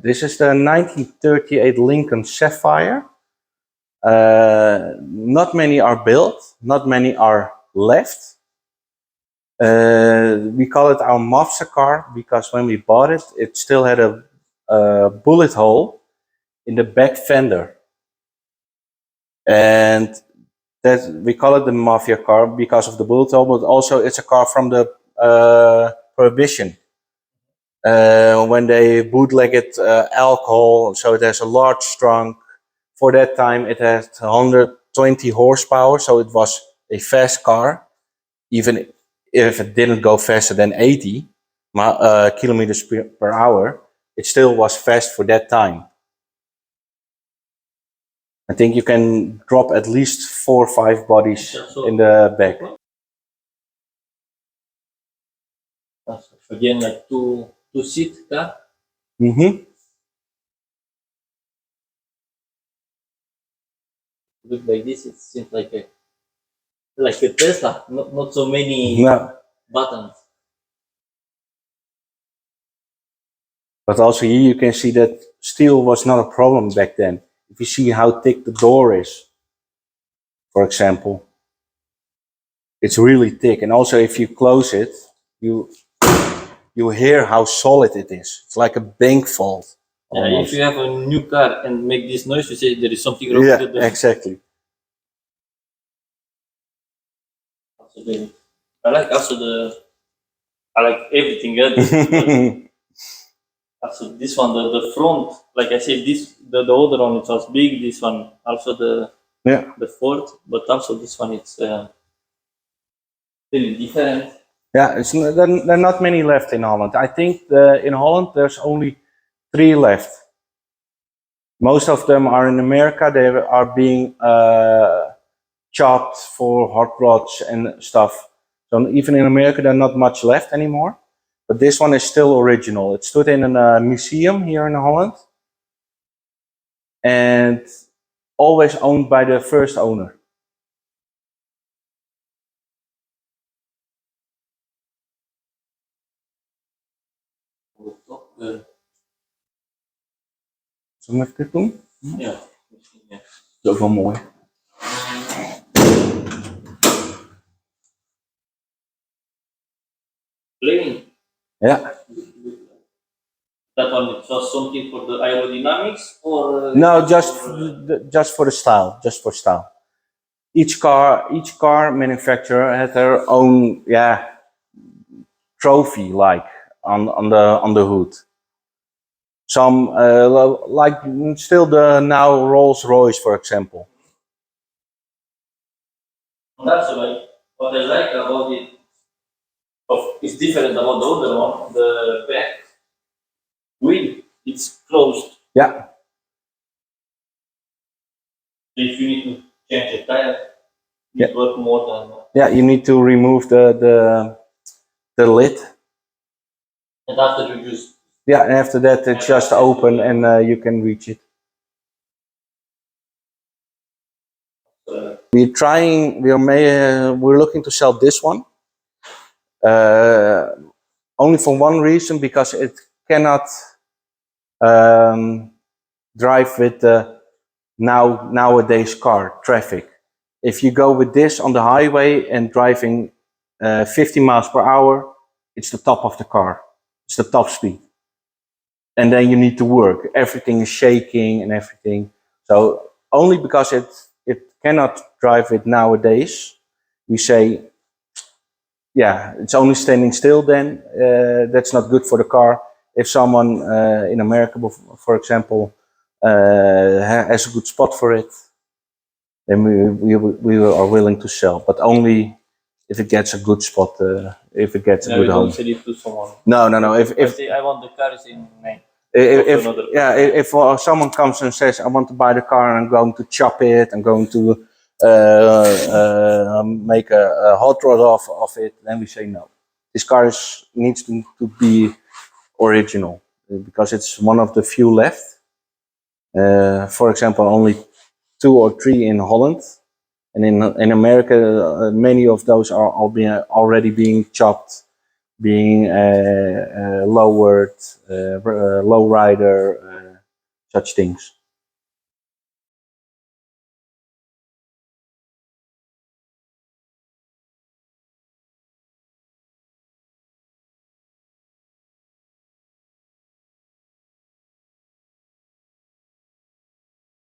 this is the 1938 Lincoln Zephyr. Not many are built, not many are left. We call it our mafia car because when we bought it, it still had a bullet hole in the back fender. And that we call it the mafia car because of the bullet hole, but also it's a car from the Prohibition. When they bootlegged alcohol, so it has a large trunk. For that time, it had 120 horsepower, so it was a fast car, even if it didn't go faster than 80 kilometers per hour. It still was fast for that time. I think you can drop at least 4 or 5 bodies in the back. Again, like two-seat car. Mm-hmm. Look like this, it seems like a Tesla. Not so many buttons. But also here you can see that steel was not a problem back then. If you see how thick the door is, for example, it's really thick. And also if you close it, you hear how solid it is. It's like a bank vault. Yeah, if you have a new car and make this noise, you say there is something wrong with it. Yeah, exactly. I like everything else. Also this one, the front, like I said, the other one it was big. This one also the Ford, but also this one it's really different. Yeah, there are not many left in Holland. I think in Holland there's only 3 left. Most of them are in America. They are being chopped for hot rods and stuff. So even in America, there's not much left anymore. But this one is still original. It stood in a museum here in Holland. And always owned by the first owner. Zullen we even dit doen? Ja, misschien ja. Dat is ook wel mooi. Plain. Yeah. That one is just something for the aerodynamics, or No, just for the style. Just for style. Each car manufacturer has their own trophy, like on the hood. Some like still the now Rolls Royce, for example. That's like what I like about it. It's different about the other one. The back wheel, it's closed. Yeah. If you need to change the tire, it works more than. Yeah, you need to remove the lid. And after you just. Yeah, and after that it's just open and you can reach it. We're looking to sell this one. Only for one reason, because it cannot drive with the nowadays car traffic. If you go with this on the highway and driving 50 miles per hour, it's the top of the car. It's the top speed. And then you need to work. Everything is shaking and everything. So only because it cannot drive it nowadays, we say, yeah, it's only standing still then. That's not good for the car. If someone in America, for example, has a good spot for it, then we are willing to sell. But only if it gets a good spot, if it gets a good home. Don't sell it to someone. No. If I say I want the car, is in name. If someone comes and says I want to buy the car and I'm going to chop it, I'm going to make a hot rod of it, then we say no. This car needs to be original because it's one of the few left. For example, only 2 or 3 in Holland, and in America, many of those are already being chopped being lowered, low rider, such things.